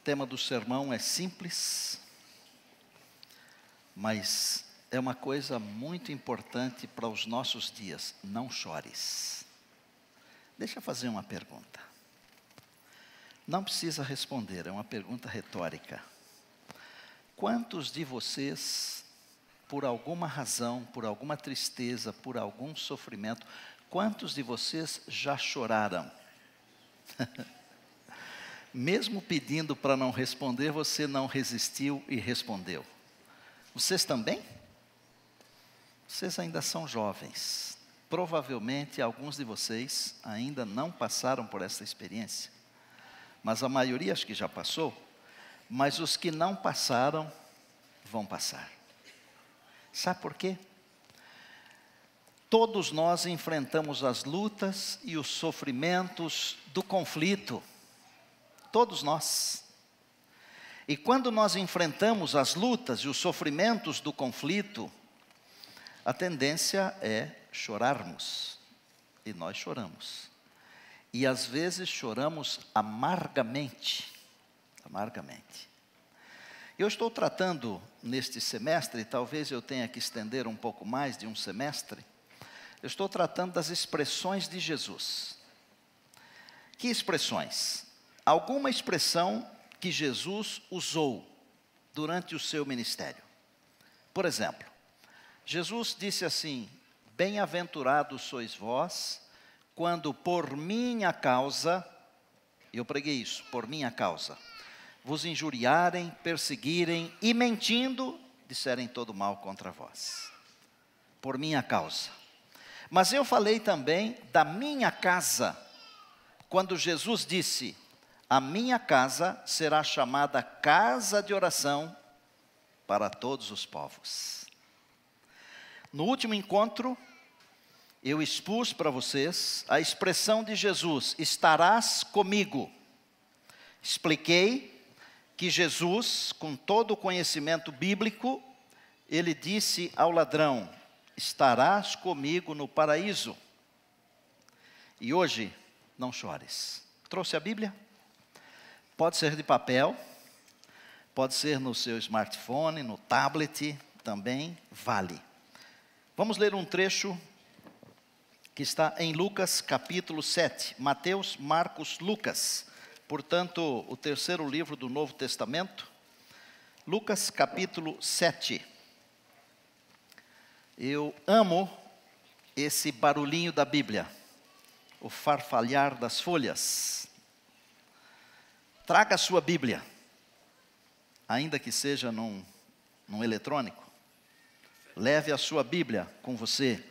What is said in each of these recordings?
tema do sermão é simples, mas é uma coisa muito importante para os nossos dias. Não chores. Deixa eu fazer uma pergunta. Não precisa responder, é uma pergunta retórica. Quantos de vocês, por alguma razão, por alguma tristeza, por algum sofrimento, quantos de vocês já choraram? Mesmo pedindo para não responder, você não resistiu e respondeu. Vocês também? Vocês ainda são jovens. Provavelmente alguns de vocês ainda não passaram por essa experiência. Mas a maioria acho que já passou. Mas os que não passaram, vão passar. Sabe por quê? Todos nós enfrentamos as lutas e os sofrimentos do conflito. Todos nós. E quando nós enfrentamos as lutas e os sofrimentos do conflito, a tendência é chorarmos. E nós choramos. E às vezes choramos amargamente. Amargamente. Eu estou tratando neste semestre, talvez eu tenha que estender um pouco mais de um semestre, eu estou tratando das expressões de Jesus. Que expressões? Alguma expressão que Jesus usou durante o seu ministério. Por exemplo, Jesus disse assim: bem-aventurados sois vós, quando por minha causa, eu preguei isso, por minha causa, vos injuriarem, perseguirem e mentindo, disserem todo mal contra vós. Por minha causa. Mas eu falei também da minha casa, quando Jesus disse: a minha casa será chamada casa de oração para todos os povos. No último encontro, eu expus para vocês a expressão de Jesus: estarás comigo. Expliquei que Jesus, com todo o conhecimento bíblico, ele disse ao ladrão: estarás comigo no paraíso. E hoje, não chores. Trouxe a Bíblia? Pode ser de papel, pode ser no seu smartphone, no tablet, também vale. Vamos ler um trecho que está em Lucas capítulo 7. Mateus, Marcos, Lucas. Portanto, o terceiro livro do Novo Testamento. Lucas capítulo 7. Eu amo esse barulhinho da Bíblia. O farfalhar das folhas. Traga a sua Bíblia, ainda que seja num eletrônico. Leve a sua Bíblia com você.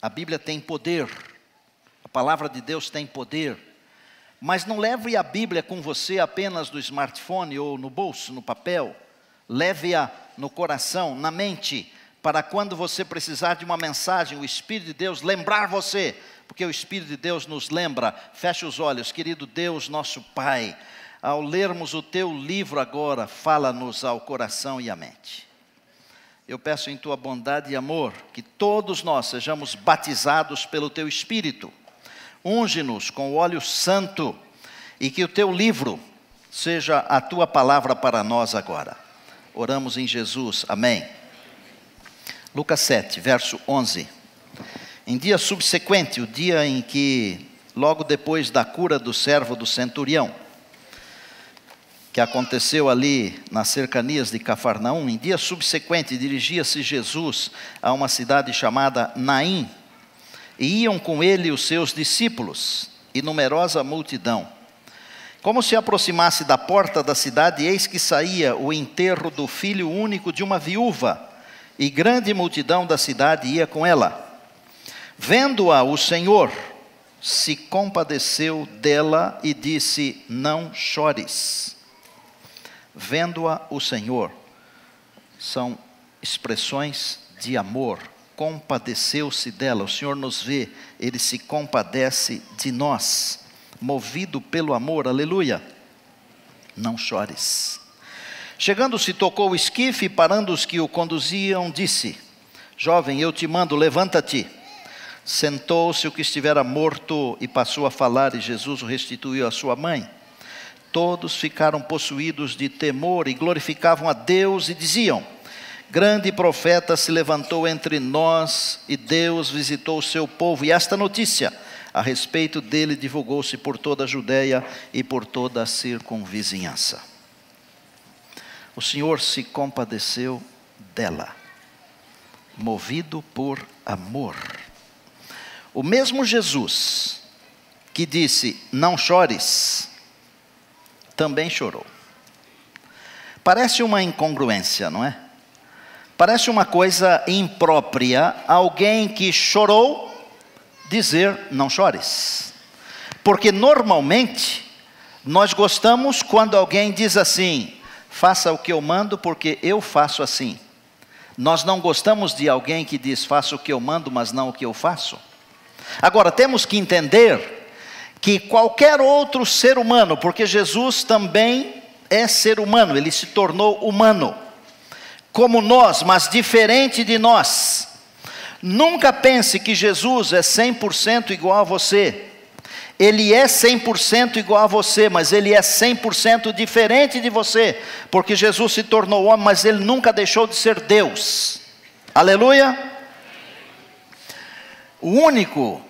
A Bíblia tem poder, a palavra de Deus tem poder. Mas não leve a Bíblia com você apenas no smartphone ou no bolso, no papel. Leve-a no coração, na mente, para quando você precisar de uma mensagem, o Espírito de Deus lembrar você. Porque o Espírito de Deus nos lembra. Feche os olhos, querido Deus, nosso Pai. Ao lermos o teu livro agora, fala-nos ao coração e à mente. Eu peço em tua bondade e amor, que todos nós sejamos batizados pelo teu Espírito. Unge-nos com o óleo santo, e que o teu livro seja a tua palavra para nós agora. Oramos em Jesus, amém. Lucas 7, verso 11. Em dia subsequente, o dia em que, logo depois da cura do servo do centurião, que aconteceu ali nas cercanias de Cafarnaum, em dia subsequente dirigia-se Jesus a uma cidade chamada Naim, e iam com ele os seus discípulos e numerosa multidão. Como se aproximasse da porta da cidade, eis que saía o enterro do filho único de uma viúva, e grande multidão da cidade ia com ela. Vendo-a, o Senhor se compadeceu dela e disse: não chores. Vendo-a, o Senhor, são expressões de amor. Compadeceu-se dela. O Senhor nos vê, Ele se compadece de nós, movido pelo amor, aleluia. Não chores. Chegando-se, tocou o esquife, e parando os que o conduziam, disse: jovem, eu te mando, levanta-te. Sentou-se o que estivera morto e passou a falar, e Jesus o restituiu à sua mãe. Todos ficaram possuídos de temor e glorificavam a Deus e diziam: grande profeta se levantou entre nós e Deus visitou o seu povo. E esta notícia a respeito dele divulgou-se por toda a Judeia e por toda a circunvizinhança. O Senhor se compadeceu dela, movido por amor. O mesmo Jesus que disse: não chores, também chorou. Parece uma incongruência, não é? Parece uma coisa imprópria, alguém que chorou dizer: não chores. Porque normalmente nós gostamos quando alguém diz assim: faça o que eu mando porque eu faço assim. Nós não gostamos de alguém que diz: faça o que eu mando, mas não o que eu faço. Agora, temos que entender que qualquer outro ser humano, porque Jesus também é ser humano, ele se tornou humano, como nós, mas diferente de nós. Nunca pense que Jesus é 100% igual a você. Ele é 100% igual a você, mas ele é 100% diferente de você, porque Jesus se tornou homem, mas ele nunca deixou de ser Deus. Aleluia! O único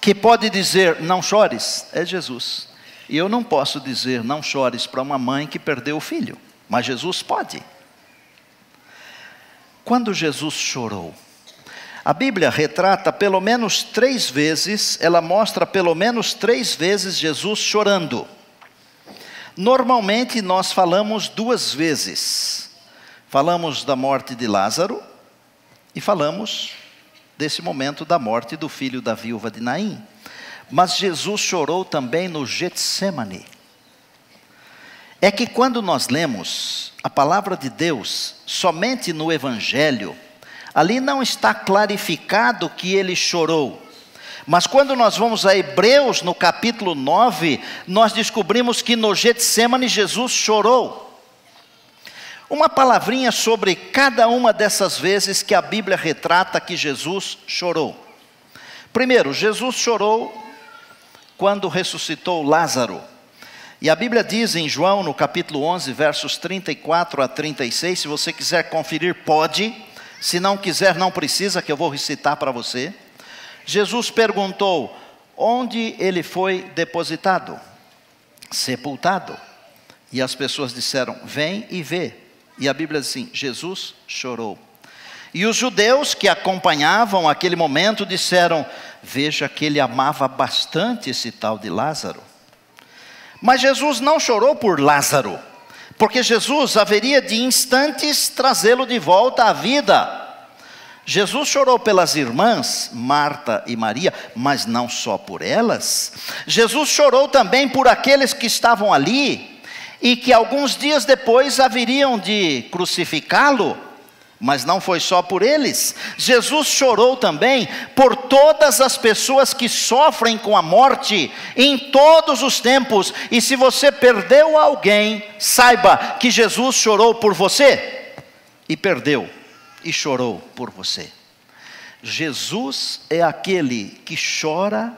que pode dizer não chores é Jesus. E eu não posso dizer não chores para uma mãe que perdeu o filho, mas Jesus pode. Quando Jesus chorou, a Bíblia retrata pelo menos 3 vezes, ela mostra pelo menos 3 vezes Jesus chorando. Normalmente nós falamos 2 vezes. Falamos da morte de Lázaro e falamos desse momento da morte do filho da viúva de Naim. Mas Jesus chorou também no Getsemane. É que quando nós lemos a palavra de Deus, somente no Evangelho, ali não está clarificado que ele chorou. Mas quando nós vamos a Hebreus, no capítulo 9, nós descobrimos que no Getsemane Jesus chorou. Uma palavrinha sobre cada uma dessas vezes que a Bíblia retrata que Jesus chorou. Primeiro, Jesus chorou quando ressuscitou Lázaro. E a Bíblia diz em João, no capítulo 11, versos 34 a 36, se você quiser conferir, pode. Se não quiser, não precisa, que eu vou recitar para você. Jesus perguntou: onde ele foi depositado? Sepultado. E as pessoas disseram: vem e vê. E a Bíblia diz assim: Jesus chorou. E os judeus que acompanhavam aquele momento disseram: veja que ele amava bastante esse tal de Lázaro. Mas Jesus não chorou por Lázaro, porque Jesus haveria de instantes trazê-lo de volta à vida. Jesus chorou pelas irmãs, Marta e Maria, mas não só por elas. Jesus chorou também por aqueles que estavam ali, e que alguns dias depois haveriam de crucificá-lo, mas não foi só por eles. Jesus chorou também por todas as pessoas que sofrem com a morte em todos os tempos. E se você perdeu alguém, saiba que Jesus chorou por você e perdeu e chorou por você. Jesus é aquele que chora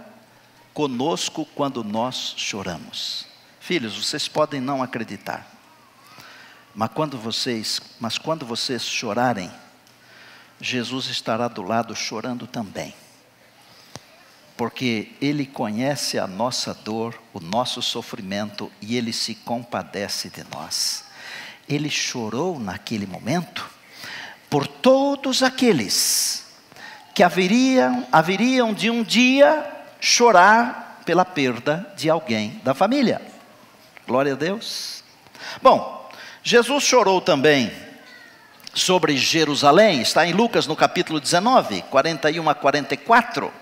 conosco quando nós choramos. Filhos, vocês podem não acreditar, mas quando vocês chorarem, Jesus estará do lado chorando também, porque Ele conhece a nossa dor, o nosso sofrimento, e Ele se compadece de nós. Ele chorou naquele momento por todos aqueles que haveriam de um dia chorar pela perda de alguém da família. Glória a Deus. Bom, Jesus chorou também sobre Jerusalém. Está em Lucas no capítulo 19, 41 a 44.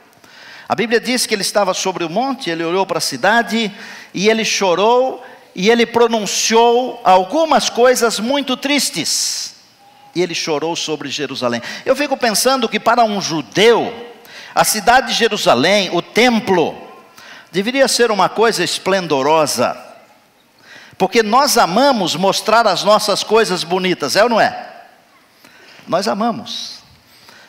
A Bíblia diz que ele estava sobre o monte, ele olhou para a cidade e ele chorou, e ele pronunciou algumas coisas muito tristes. E ele chorou sobre Jerusalém. Eu fico pensando que para um judeu, a cidade de Jerusalém, o templo, deveria ser uma coisa esplendorosa, porque nós amamos mostrar as nossas coisas bonitas, é ou não é? Nós amamos.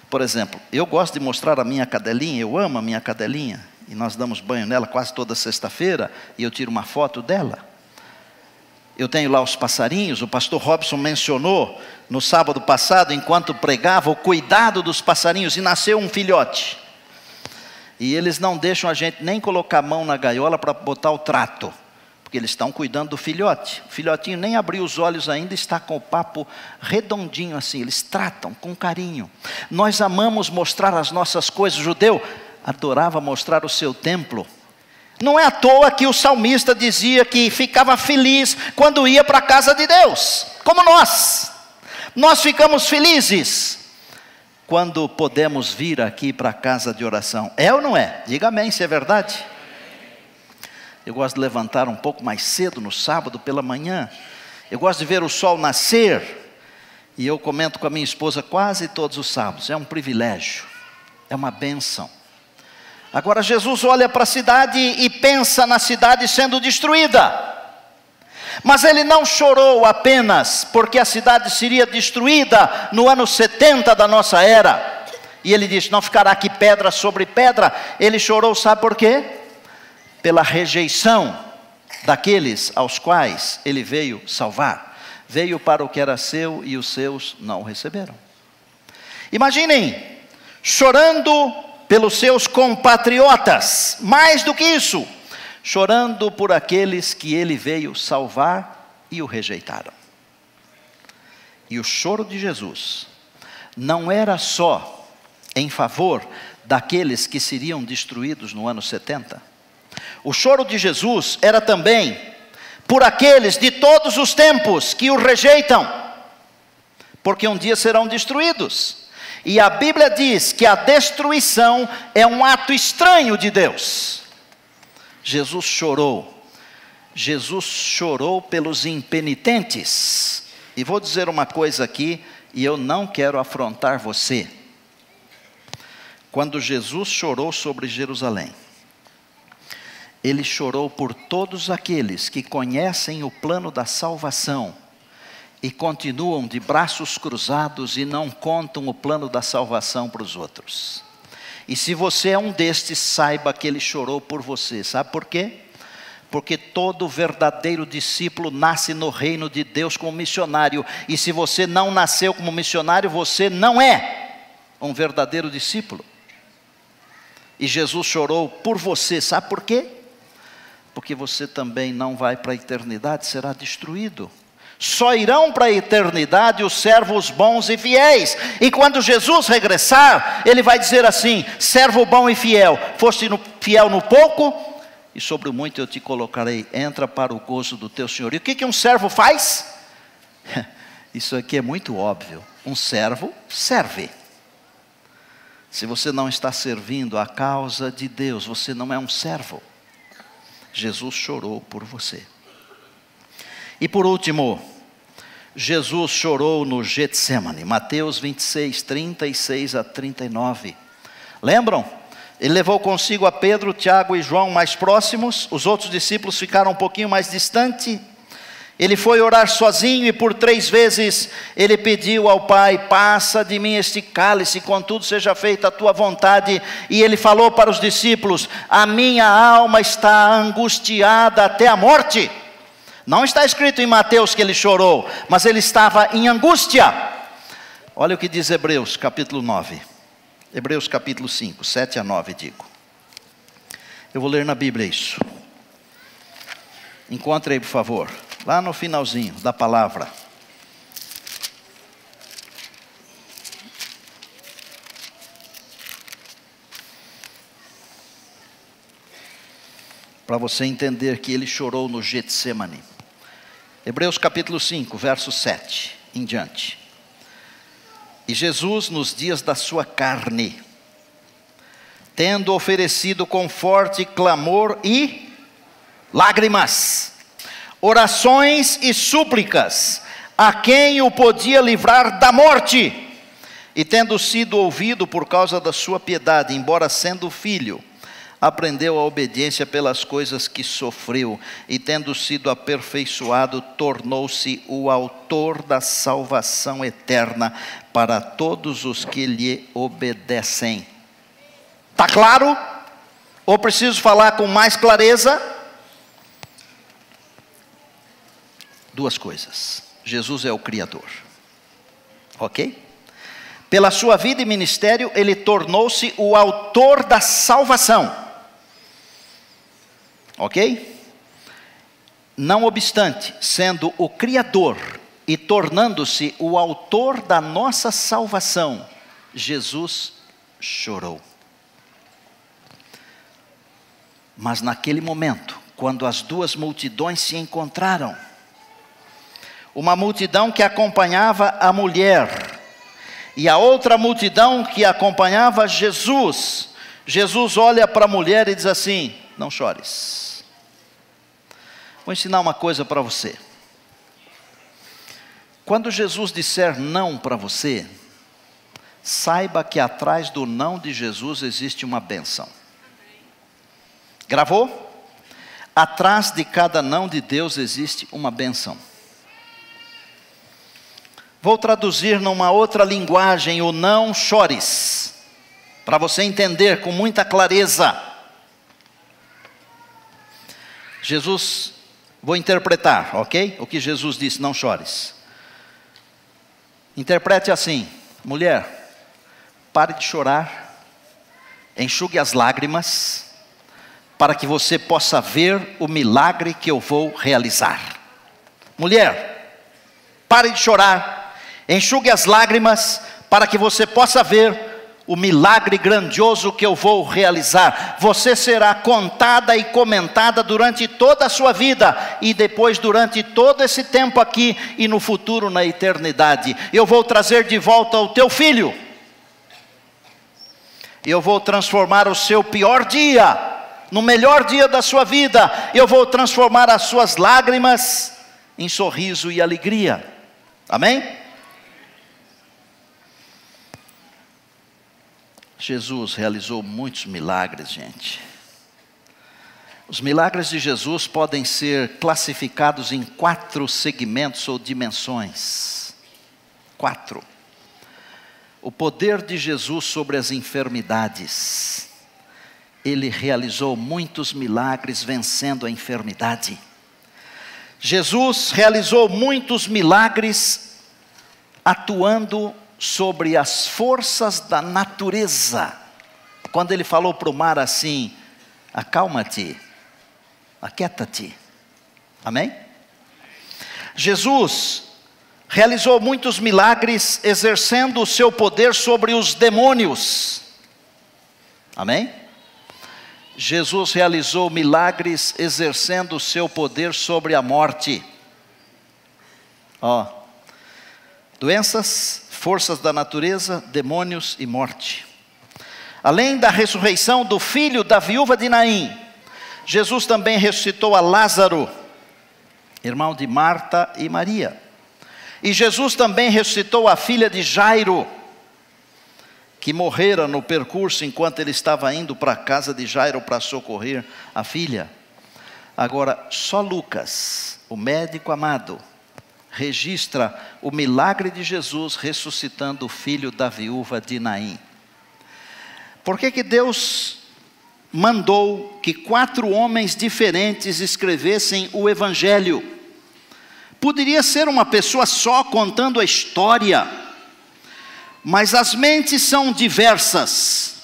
Por exemplo, eu gosto de mostrar a minha cadelinha, eu amo a minha cadelinha, e nós damos banho nela quase toda sexta-feira, e eu tiro uma foto dela. Eu tenho lá os passarinhos, o pastor Robson mencionou no sábado passado, enquanto pregava, o cuidado dos passarinhos, e nasceu um filhote. E eles não deixam a gente nem colocar a mão na gaiola para botar o trato, porque eles estão cuidando do filhote. O filhotinho nem abriu os olhos ainda, está com o papo redondinho assim, eles tratam com carinho. Nós amamos mostrar as nossas coisas. O judeu adorava mostrar o seu templo. Não é à toa que o salmista dizia que ficava feliz quando ia para a casa de Deus, como nós. Nós ficamos felizes quando podemos vir aqui para a casa de oração. É ou não é? Diga amém se é verdade. Eu gosto de levantar um pouco mais cedo no sábado pela manhã. Eu gosto de ver o sol nascer. E eu comento com a minha esposa quase todos os sábados. É um privilégio, é uma bênção. Agora Jesus olha para a cidade e pensa na cidade sendo destruída. Mas ele não chorou apenas porque a cidade seria destruída no ano 70 da nossa era. E ele disse, não ficará aqui pedra sobre pedra. Ele chorou, sabe por quê? Pela rejeição daqueles aos quais ele veio salvar. Veio para o que era seu e os seus não o receberam. Imaginem, chorando pelos seus compatriotas, mais do que isso, chorando por aqueles que ele veio salvar e o rejeitaram. E o choro de Jesus não era só em favor daqueles que seriam destruídos no ano 70. O choro de Jesus era também por aqueles de todos os tempos que o rejeitam, porque um dia serão destruídos. E a Bíblia diz que a destruição é um ato estranho de Deus. Jesus chorou. Jesus chorou pelos impenitentes. E vou dizer uma coisa aqui, e eu não quero afrontar você. Quando Jesus chorou sobre Jerusalém, ele chorou por todos aqueles que conhecem o plano da salvação e continuam de braços cruzados e não contam o plano da salvação para os outros. E se você é um destes, saiba que ele chorou por você. Sabe por quê? Porque todo verdadeiro discípulo nasce no reino de Deus como missionário. E se você não nasceu como missionário, você não é um verdadeiro discípulo. E Jesus chorou por você. Sabe por quê? Porque você também não vai para a eternidade, será destruído. Só irão para a eternidade os servos bons e fiéis. E quando Jesus regressar, ele vai dizer assim: servo bom e fiel, foste fiel no pouco, e sobre o muito eu te colocarei, entra para o gozo do teu Senhor. E o que um servo faz? Isso aqui é muito óbvio. Um servo serve. Se você não está servindo a causa de Deus, você não é um servo. Jesus chorou por você. E por último, Jesus chorou no Getsemane, Mateus 26, 36 a 39. Lembram? Ele levou consigo a Pedro, Tiago e João mais próximos, os outros discípulos ficaram um pouquinho mais distantes. Ele foi orar sozinho e por 3 vezes ele pediu ao Pai: passa de mim este cálice, contudo seja feita a tua vontade. E ele falou para os discípulos: a minha alma está angustiada até a morte. Não está escrito em Mateus que ele chorou, mas ele estava em angústia. Olha o que diz Hebreus capítulo 9. Hebreus capítulo 5, 7 a 9 digo. Eu vou ler na Bíblia isso. Encontre aí por favor, lá no finalzinho da palavra. Para você entender que ele chorou no Getsemane. Hebreus capítulo 5, verso 7 em diante. E Jesus, nos dias da sua carne, tendo oferecido com forte clamor e lágrimas, orações e súplicas, a quem o podia livrar da morte, e tendo sido ouvido por causa da sua piedade, embora sendo filho, aprendeu a obediência pelas coisas que sofreu, e tendo sido aperfeiçoado, tornou-se o autor da salvação eterna para todos os que lhe obedecem. Está claro? Ou preciso falar com mais clareza? duas coisas. Jesus é o Criador. Ok? Pela sua vida e ministério, ele tornou-se o autor da salvação. Ok? Não obstante, sendo o Criador e tornando-se o autor da nossa salvação, Jesus chorou. Mas naquele momento, quando as duas multidões se encontraram, uma multidão que acompanhava a mulher, e a outra multidão que acompanhava Jesus, Jesus olha para a mulher e diz assim: não chores. Vou ensinar uma coisa para você. Quando Jesus disser não para você, saiba que atrás do não de Jesus existe uma bênção. Gravou? Atrás de cada não de Deus existe uma bênção. Vou traduzir numa outra linguagem o não chores, para você entender com muita clareza. Jesus, vou interpretar, ok? O que Jesus disse, não chores. Interprete assim: mulher, pare de chorar, enxugue as lágrimas, para que você possa ver o milagre que eu vou realizar. Mulher, pare de chorar, enxugue as lágrimas, para que você possa ver o milagre grandioso que eu vou realizar. Você será contada e comentada durante toda a sua vida, e depois durante todo esse tempo aqui, e no futuro na eternidade. Eu vou trazer de volta o teu filho. Eu vou transformar o seu pior dia no melhor dia da sua vida. Eu vou transformar as suas lágrimas em sorriso e alegria. Amém? Jesus realizou muitos milagres, gente. Os milagres de Jesus podem ser classificados em 4 segmentos ou dimensões. 4. O poder de Jesus sobre as enfermidades. Ele realizou muitos milagres vencendo a enfermidade. Jesus realizou muitos milagres atuando sobre as forças da natureza. Quando ele falou para o mar assim: acalma-te, aquieta-te. Amém? Jesus realizou muitos milagres exercendo o seu poder sobre os demônios. Amém? Jesus realizou milagres exercendo o seu poder sobre a morte. Doenças, forças da natureza, demônios e morte. Além da ressurreição do filho da viúva de Naim, Jesus também ressuscitou a Lázaro, irmão de Marta e Maria. E Jesus também ressuscitou a filha de Jairo, que morrera no percurso enquanto ele estava indo para a casa de Jairo para socorrer a filha. Agora, só Lucas, o médico amado, registra o milagre de Jesus ressuscitando o filho da viúva de Naim. Por que Deus mandou que 4 homens diferentes escrevessem o Evangelho? Poderia ser uma pessoa só contando a história, mas as mentes são diversas.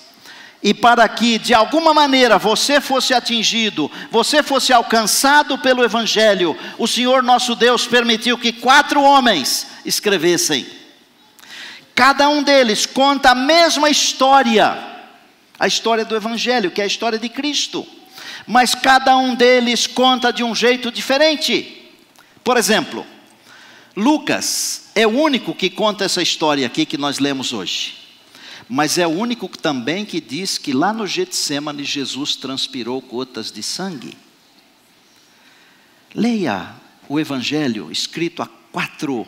E para que de alguma maneira você fosse atingido, você fosse alcançado pelo Evangelho, o Senhor nosso Deus permitiu que 4 homens escrevessem. Cada um deles conta a mesma história, a história do Evangelho, que é a história de Cristo. Mas cada um deles conta de um jeito diferente. Por exemplo, Lucas é o único que conta essa história aqui que nós lemos hoje. Mas é o único também que diz que lá no Getsêmani Jesus transpirou gotas de sangue. Leia o Evangelho escrito a 4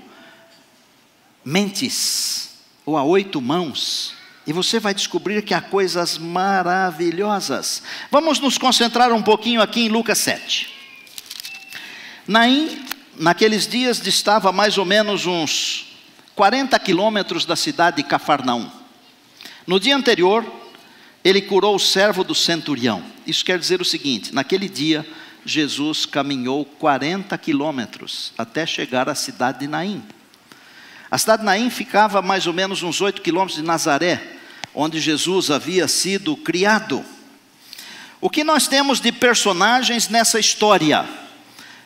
mentes ou a 8 mãos, e você vai descobrir que há coisas maravilhosas. Vamos nos concentrar um pouquinho aqui em Lucas 7. Naim, naqueles dias, distava mais ou menos uns 40 quilômetros da cidade de Cafarnaum. No dia anterior, ele curou o servo do centurião. Isso quer dizer o seguinte: naquele dia, Jesus caminhou 40 quilômetros até chegar à cidade de Naim. A cidade de Naim ficava a mais ou menos uns 8 quilômetros de Nazaré, onde Jesus havia sido criado. O que nós temos de personagens nessa história?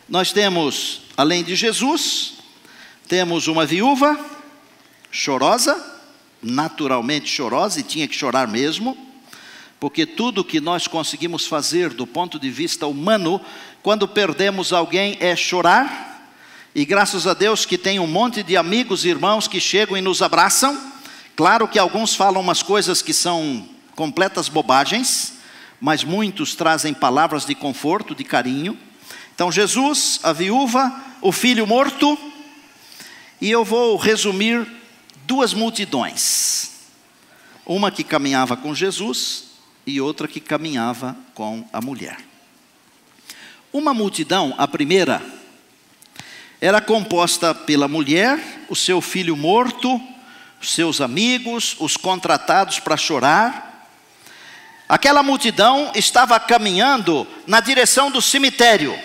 Nós temos, além de Jesus, temos uma viúva chorosa, naturalmente chorosa, e tinha que chorar mesmo, porque tudo que nós conseguimos fazer do ponto de vista humano, quando perdemos alguém, é chorar. E graças a Deus que tem um monte de amigos e irmãos que chegam e nos abraçam. Claro que alguns falam umas coisas que são completas bobagens, mas muitos trazem palavras de conforto, de carinho. Então Jesus, a viúva, o filho morto, e eu vou resumir duas multidões. Uma que caminhava com Jesus e outra que caminhava com a mulher. Uma multidão, a primeira, era composta pela mulher, o seu filho morto, os seus amigos, os contratados para chorar. Aquela multidão estava caminhando na direção do cemitério.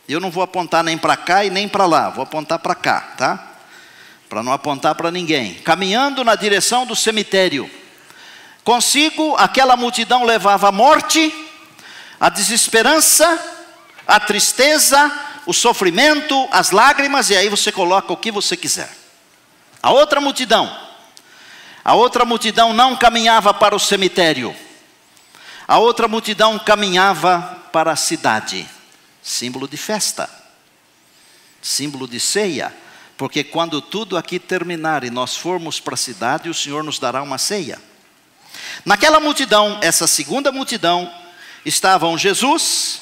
Eu não vou apontar nem para cá e nem para lá, vou apontar para cá, tá? Para não apontar para ninguém. Caminhando na direção do cemitério. Consigo, aquela multidão levava a morte, a desesperança, a tristeza, o sofrimento, as lágrimas, e aí você coloca o que você quiser. A outra multidão não caminhava para o cemitério. A outra multidão caminhava para a cidade. Símbolo de festa, símbolo de ceia. Porque quando tudo aqui terminar e nós formos para a cidade, o Senhor nos dará uma ceia. Naquela multidão, essa segunda multidão, estavam Jesus,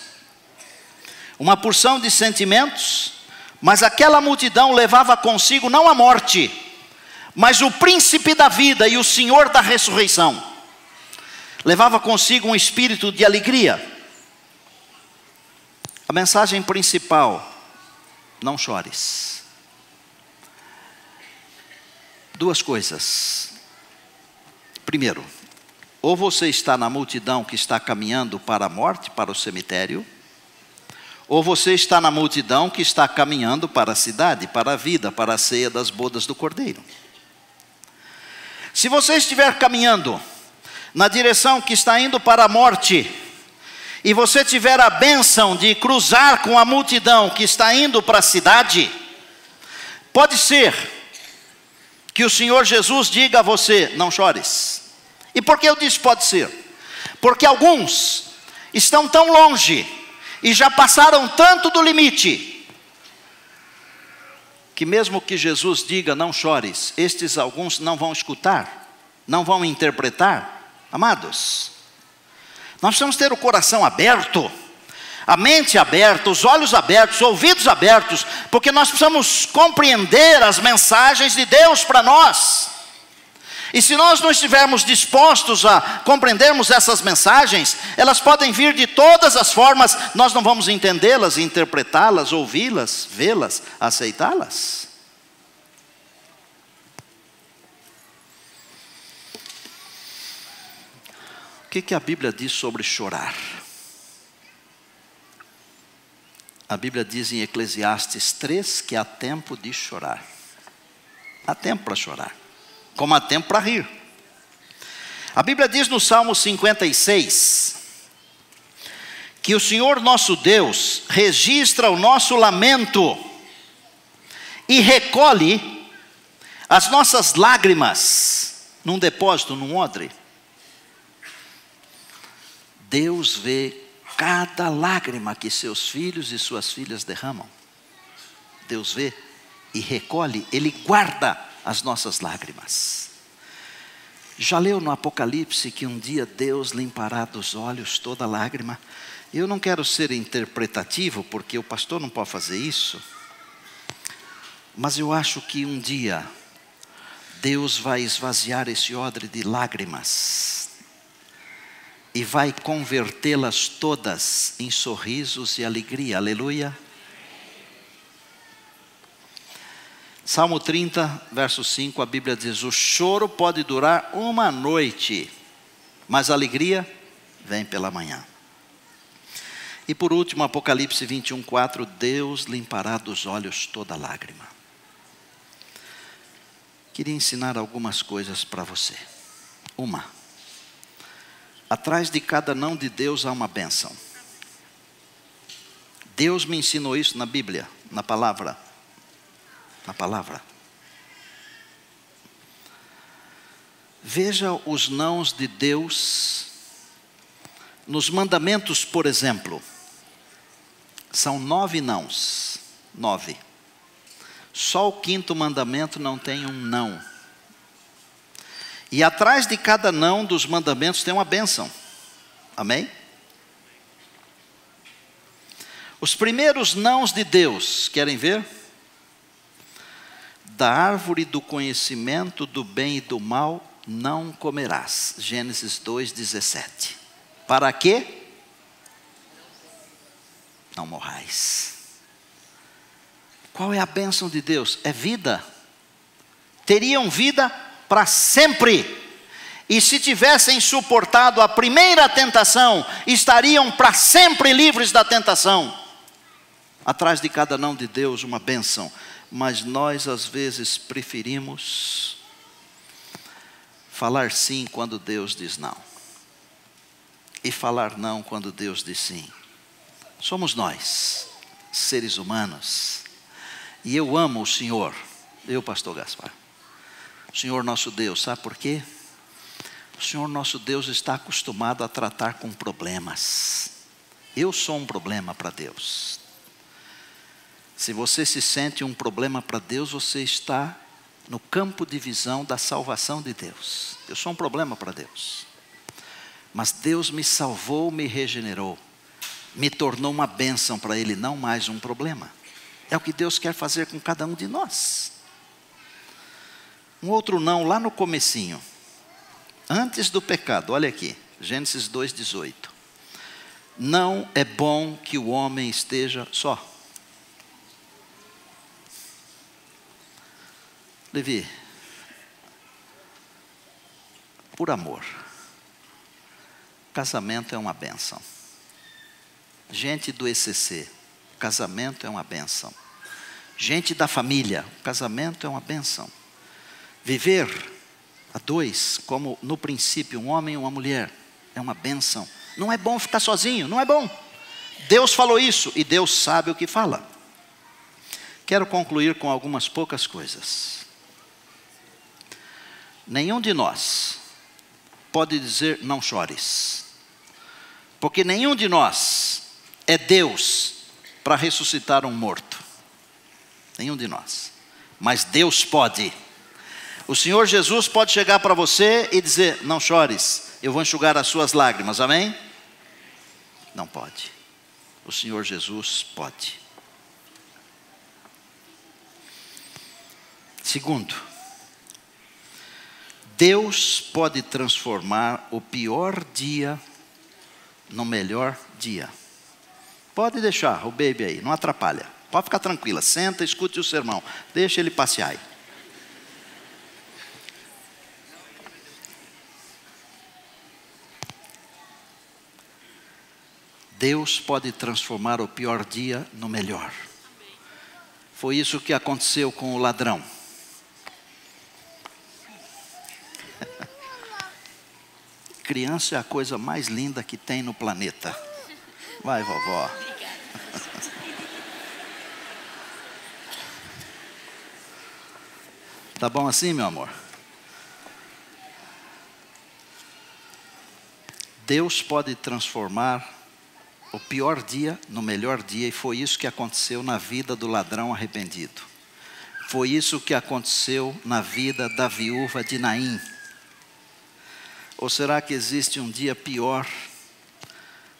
uma porção de sentimentos, mas aquela multidão levava consigo não a morte, mas o príncipe da vida e o Senhor da ressurreição. Levava consigo um espírito de alegria. A mensagem principal: não chores. Duas coisas. Primeiro, ou você está na multidão que está caminhando para a morte, para o cemitério, ou você está na multidão que está caminhando para a cidade, para a vida, para a ceia das bodas do Cordeiro. Se você estiver caminhando na direção que está indo para a morte, e você tiver a bênção de cruzar com a multidão que está indo para a cidade, pode ser que o Senhor Jesus diga a você: não chores. E por que eu disse pode ser? Porque alguns estão tão longe e já passaram tanto do limite, que mesmo que Jesus diga não chores, estes alguns não vão escutar, não vão interpretar. Amados, nós precisamos ter o coração aberto, a mente aberta, os olhos abertos, os ouvidos abertos, porque nós precisamos compreender as mensagens de Deus para nós. E se nós não estivermos dispostos a compreendermos essas mensagens, elas podem vir de todas as formas, nós não vamos entendê-las, interpretá-las, ouvi-las, vê-las, aceitá-las. O que a Bíblia diz sobre chorar? A Bíblia diz em Eclesiastes 3 que há tempo de chorar. Há tempo para chorar, como há tempo para rir. A Bíblia diz no Salmo 56 que o Senhor nosso Deus registra o nosso lamento e recolhe as nossas lágrimas num depósito, num odre. Deus vê cada lágrima que seus filhos e suas filhas derramam. Deus vê e recolhe, Ele guarda as nossas lágrimas. Já leu no Apocalipse que um dia Deus limpará dos olhos toda lágrima? Eu não quero ser interpretativo, porque o pastor não pode fazer isso, mas eu acho que um dia Deus vai esvaziar esse odre de lágrimas e vai convertê-las todas em sorrisos e alegria. Aleluia. Salmo 30, verso 5, a Bíblia diz: o choro pode durar uma noite, mas a alegria vem pela manhã. E por último, Apocalipse 21:4, Deus limpará dos olhos toda lágrima. Queria ensinar algumas coisas para você. Uma, atrás de cada não de Deus há uma bênção. Deus me ensinou isso na Bíblia, na palavra. Na palavra. Veja os nãos de Deus nos mandamentos, por exemplo. São 9 nãos. 9. Só o 5º mandamento não tem um não. E atrás de cada não dos mandamentos tem uma bênção. Amém? Os primeiros nãos de Deus, querem ver? Da árvore do conhecimento do bem e do mal não comerás. Gênesis 2:17. Para quê? Não morrais. Qual é a bênção de Deus? É vida. Teriam vida para sempre. E se tivessem suportado a primeira tentação, estariam para sempre livres da tentação. Atrás de cada não de Deus, uma bênção. Mas nós às vezes preferimos falar sim quando Deus diz não. E falar não quando Deus diz sim. Somos nós, seres humanos. E eu amo o Senhor, eu, pastor Gaspar. O Senhor nosso Deus, sabe por quê? O Senhor nosso Deus está acostumado a tratar com problemas. Eu sou um problema para Deus. Se você se sente um problema para Deus, você está no campo de visão da salvação de Deus. Eu sou um problema para Deus. Mas Deus me salvou, me regenerou. Me tornou uma bênção para Ele, não mais um problema. É o que Deus quer fazer com cada um de nós. Um outro não, lá no comecinho. Antes do pecado, olha aqui. Gênesis 2:18. Não é bom que o homem esteja só. Levi, por amor, casamento é uma bênção. Gente do ECC, casamento é uma bênção. Gente da família, casamento é uma bênção. Viver a dois, como no princípio, um homem e uma mulher, é uma bênção. Não é bom ficar sozinho, não é bom. Deus falou isso e Deus sabe o que fala. Quero concluir com algumas poucas coisas. Nenhum de nós pode dizer não chores. Porque nenhum de nós é Deus para ressuscitar um morto. Nenhum de nós. Mas Deus pode. O Senhor Jesus pode chegar para você e dizer, não chores, eu vou enxugar as suas lágrimas, amém? Não pode. O Senhor Jesus pode. Segundo, Deus pode transformar o pior dia no melhor dia. Pode deixar o baby aí, não atrapalha. Pode ficar tranquila, senta, escute o sermão. Deixa ele passear aí. Deus pode transformar o pior dia no melhor. Foi isso que aconteceu com o ladrão. Criança é a coisa mais linda que tem no planeta. Vai, vovó. Tá bom assim, meu amor? Deus pode transformar o pior dia no melhor dia, e foi isso que aconteceu na vida do ladrão arrependido. Foi isso que aconteceu na vida da viúva de Naim. Ou será que existe um dia pior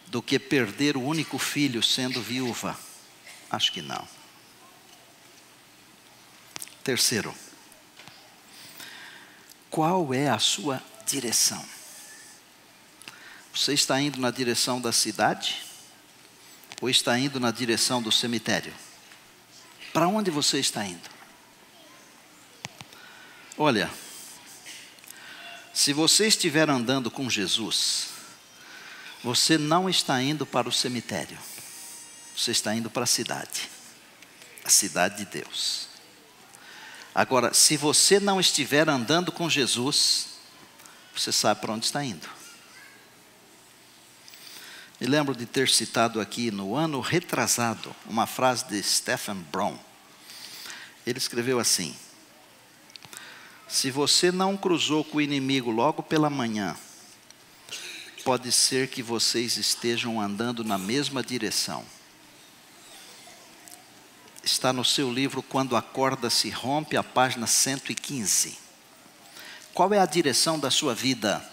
do que perder o único filho sendo viúva? Acho que não. Terceiro, qual é a sua direção? Você está indo na direção da cidade? Ou está indo na direção do cemitério? Para onde você está indo? Olha, se você estiver andando com Jesus, você não está indo para o cemitério. você está indo para a cidade de Deus. Agora, se você não estiver andando com Jesus, você sabe para onde está indo. Me lembro de ter citado aqui no ano retrasado uma frase de Stephen Brown. Ele escreveu assim: se você não cruzou com o inimigo logo pela manhã, pode ser que vocês estejam andando na mesma direção. Está no seu livro Quando a Corda se Rompe, a página 115. Qual é a direção da sua vida?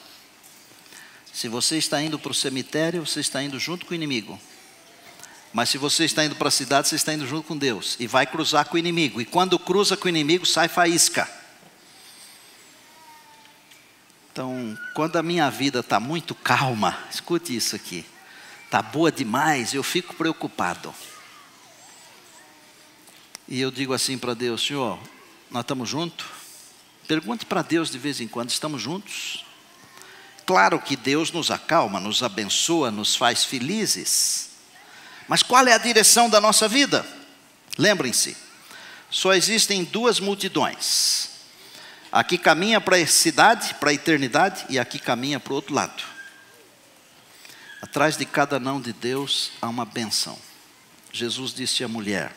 Se você está indo para o cemitério, você está indo junto com o inimigo. Mas se você está indo para a cidade, você está indo junto com Deus. E vai cruzar com o inimigo. E quando cruza com o inimigo, sai faísca. Então, quando a minha vida está muito calma, escute isso aqui. Está boa demais, eu fico preocupado. E eu digo assim para Deus: Senhor, nós estamos juntos? Pergunte para Deus de vez em quando, estamos juntos? Claro que Deus nos acalma, nos abençoa, nos faz felizes. Mas qual é a direção da nossa vida? Lembrem-se, só existem duas multidões. Aqui caminha para a cidade, para a eternidade, e aqui caminha para o outro lado. Atrás de cada não de Deus há uma bênção. Jesus disse à mulher: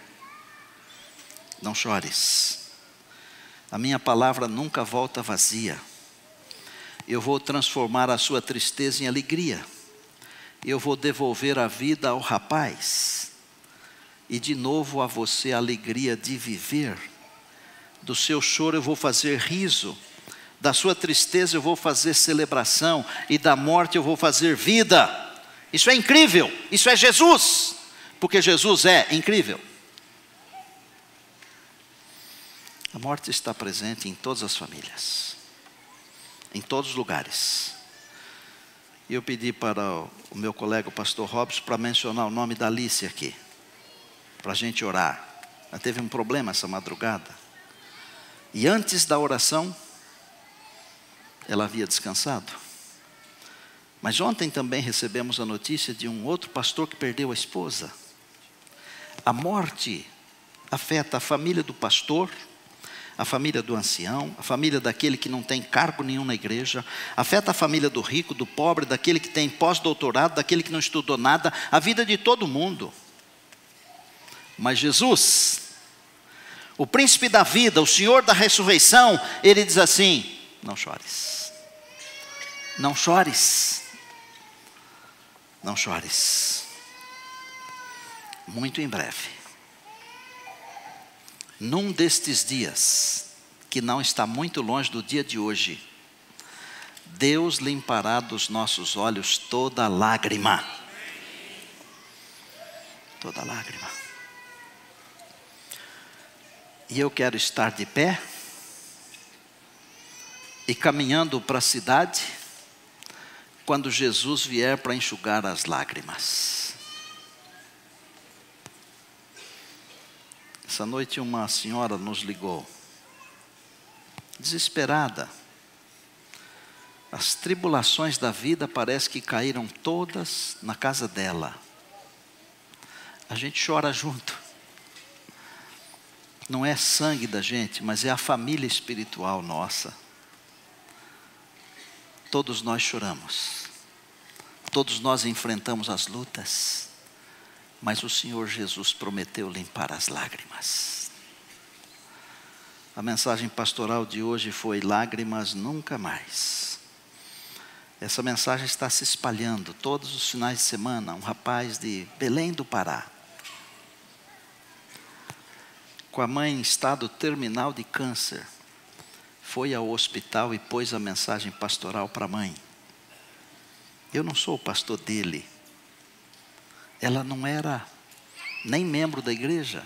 não chores. A minha palavra nunca volta vazia. Eu vou transformar a sua tristeza em alegria. Eu vou devolver a vida ao rapaz. E de novo a você a alegria de viver. Do seu choro eu vou fazer riso. Da sua tristeza eu vou fazer celebração. E da morte eu vou fazer vida. Isso é incrível. Isso é Jesus. Porque Jesus é incrível. A morte está presente em todas as famílias. Em todos os lugares. E eu pedi para o meu colega, o pastor Robson, para mencionar o nome da Alice aqui. Para a gente orar. Ela teve um problema essa madrugada. E antes da oração, ela havia descansado. Mas ontem também recebemos a notícia de um outro pastor que perdeu a esposa. A morte afeta a família do pastor, a família do ancião, a família daquele que não tem cargo nenhum na igreja, afeta a família do rico, do pobre, daquele que tem pós-doutorado, daquele que não estudou nada, a vida de todo mundo. Mas Jesus, o príncipe da vida, o Senhor da ressurreição, Ele diz assim: não chores, não chores, não chores. Muito em breve, num destes dias, que não está muito longe do dia de hoje, Deus limpará dos nossos olhos toda lágrima. Toda lágrima. E eu quero estar de pé e caminhando para a cidade quando Jesus vier para enxugar as lágrimas. Essa noite uma senhora nos ligou, desesperada. As tribulações da vida parece que caíram todas na casa dela. A gente chora junto. Não é sangue da gente, mas é a família espiritual nossa. Todos nós choramos. Todos nós enfrentamos as lutas. Mas o Senhor Jesus prometeu limpar as lágrimas. A mensagem pastoral de hoje foi: lágrimas nunca mais. Essa mensagem está se espalhando todos os finais de semana. Um rapaz de Belém do Pará, com a mãe em estado terminal de câncer, foi ao hospital e pôs a mensagem pastoral para a mãe. Eu não sou o pastor dele. Ela não era nem membro da igreja.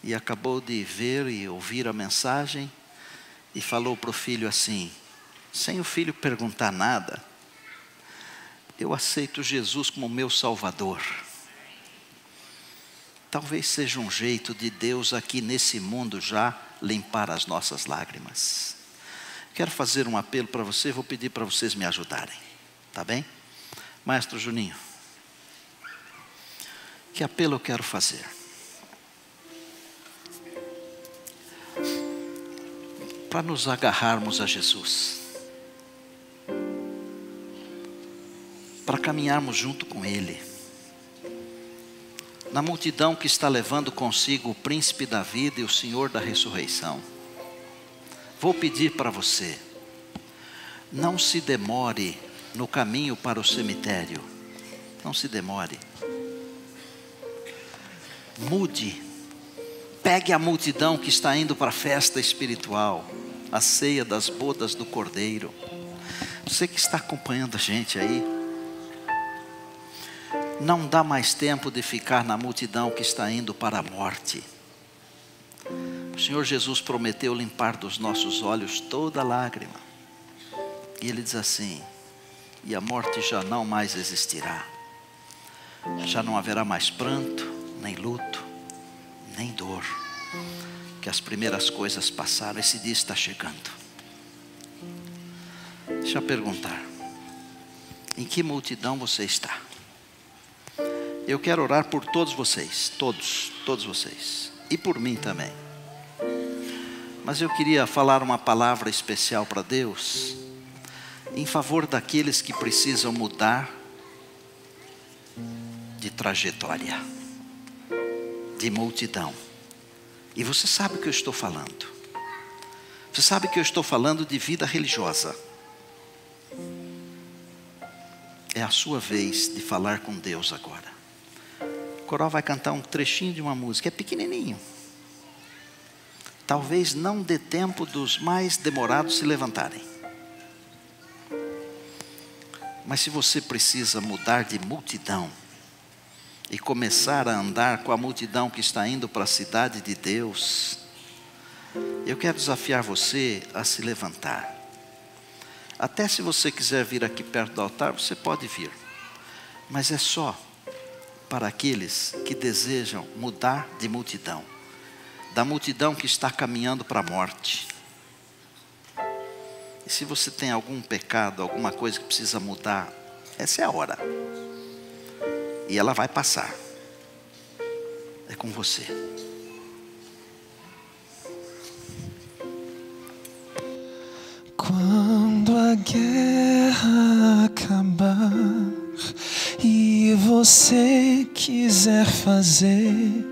E acabou de ver e ouvir a mensagem e falou para o filho assim, sem o filho perguntar nada: eu aceito Jesus como meu Salvador. Talvez seja um jeito de Deus aqui nesse mundo já limpar as nossas lágrimas. Quero fazer um apelo para você, vou pedir para vocês me ajudarem. Tá bem? Maestro Juninho. Que apelo eu quero fazer? Para nos agarrarmos a Jesus, para caminharmos junto com Ele, na multidão que está levando consigo o príncipe da vida e o Senhor da ressurreição. Vou pedir para você, não se demore no caminho para o cemitério, não se demore, mude, pegue a multidão que está indo para a festa espiritual, a ceia das bodas do Cordeiro. Você que está acompanhando a gente aí, não dá mais tempo de ficar na multidão que está indo para a morte. O Senhor Jesus prometeu limpar dos nossos olhos toda lágrima. E Ele diz assim: e a morte já não mais existirá. Já não haverá mais pranto, nem luto, nem dor. Que as primeiras coisas passaram, esse dia está chegando. Deixa eu perguntar, em que multidão você está? Eu quero orar por todos vocês, todos vocês, e por mim também. Mas eu queria falar uma palavra especial para Deus, em favor daqueles que precisam mudar de trajetória, de multidão. E você sabe o que eu estou falando. Você sabe que eu estou falando de vida religiosa. É a sua vez de falar com Deus agora. O coral vai cantar um trechinho de uma música, é pequenininho. Talvez não dê tempo dos mais demorados se levantarem. Mas se você precisa mudar de multidão e começar a andar com a multidão que está indo para a cidade de Deus, eu quero desafiar você a se levantar. Até se você quiser vir aqui perto do altar, você pode vir. Mas é só para aqueles que desejam mudar de multidão. Da multidão que está caminhando para a morte. E se você tem algum pecado, alguma coisa que precisa mudar, essa é a hora. E ela vai passar. É com você. Quando a guerra acabar e você quiser fazer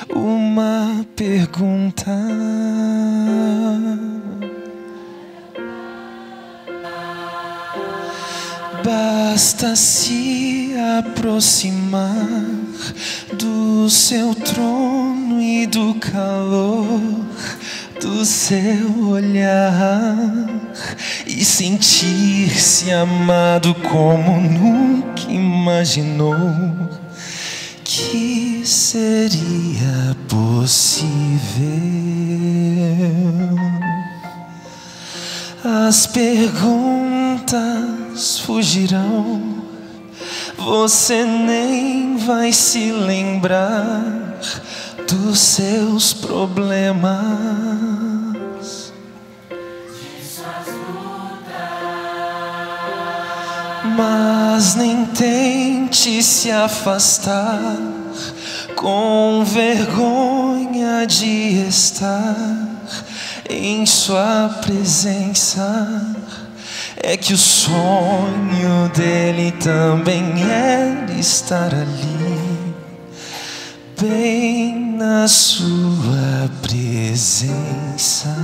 uma pergunta, basta se aproximar do seu trono e do calor do seu olhar e sentir-se amado como nunca imaginou que seria possível. As perguntas fugirão, você nem vai se lembrar dos seus problemas, de suas lutas. Mas nem tente se afastar com vergonha de estar em sua presença. É que o sonho dele também era estar ali, bem na sua presença.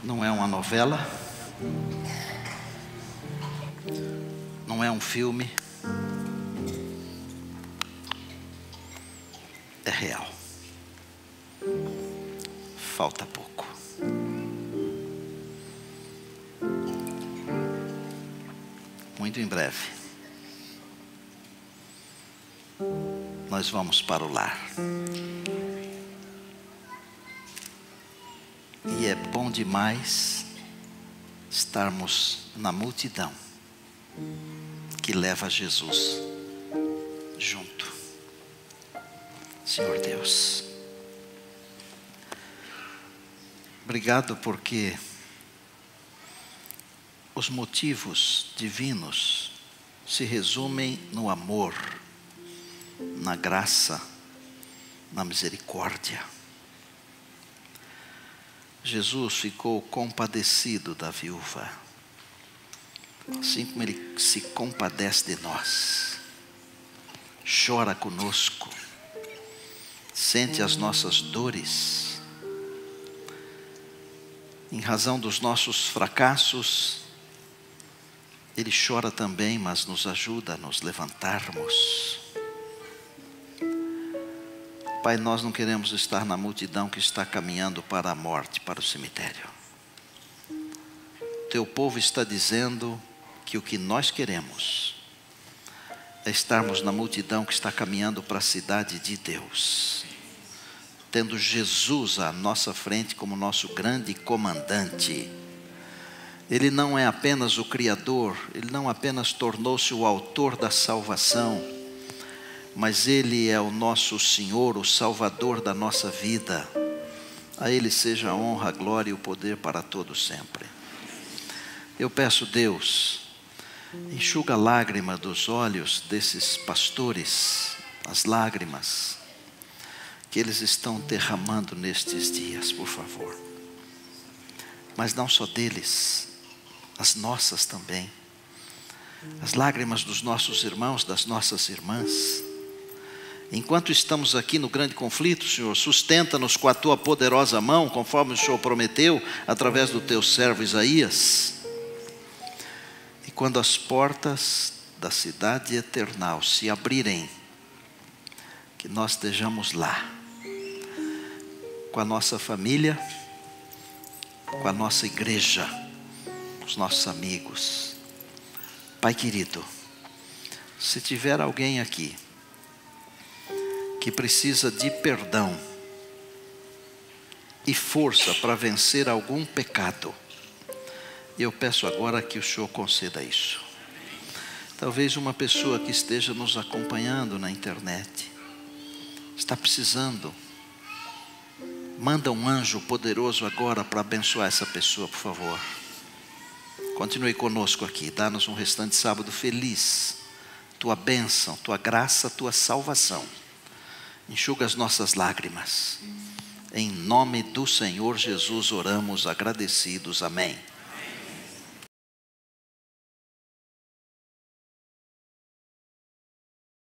Não é uma novela, não não é um filme, é real. Falta pouco. Muito em breve, nós vamos para o lar. E é bom demais estarmos na multidão que leva Jesus junto. Senhor Deus, obrigado porque os motivos divinos se resumem no amor, na graça, na misericórdia. Jesus ficou compadecido da viúva, assim como Ele se compadece de nós. Chora conosco, sente as nossas dores. Em razão dos nossos fracassos, Ele chora também, mas nos ajuda a nos levantarmos. Pai, nós não queremos estar na multidão que está caminhando para a morte, para o cemitério. Teu povo está dizendo que o que nós queremos é estarmos na multidão que está caminhando para a cidade de Deus, tendo Jesus à nossa frente como nosso grande comandante. Ele não é apenas o Criador, Ele não apenas tornou-se o autor da salvação, mas Ele é o nosso Senhor, o Salvador da nossa vida. A Ele seja a honra, a glória e o poder para todos sempre. Eu peço, Deus, enxuga a lágrima dos olhos desses pastores, as lágrimas que eles estão derramando nestes dias, por favor. Mas não só deles, as nossas também. As lágrimas dos nossos irmãos, das nossas irmãs. Enquanto estamos aqui no grande conflito, Senhor, sustenta-nos com a Tua poderosa mão, conforme o Senhor prometeu, através do Teu servo Isaías. E quando as portas da cidade eternal se abrirem, que nós estejamos lá, com a nossa família, com a nossa igreja, os nossos amigos. Pai querido, se tiver alguém aqui que precisa de perdão e força para vencer algum pecado, eu peço agora que o Senhor conceda isso. Talvez uma pessoa que esteja nos acompanhando na internet está precisando. Manda um anjo poderoso agora para abençoar essa pessoa, por favor. Continue conosco aqui, dá-nos um restante sábado feliz. Tua bênção, Tua graça, Tua salvação. Enxuga as nossas lágrimas. Em nome do Senhor Jesus oramos agradecidos. Amém.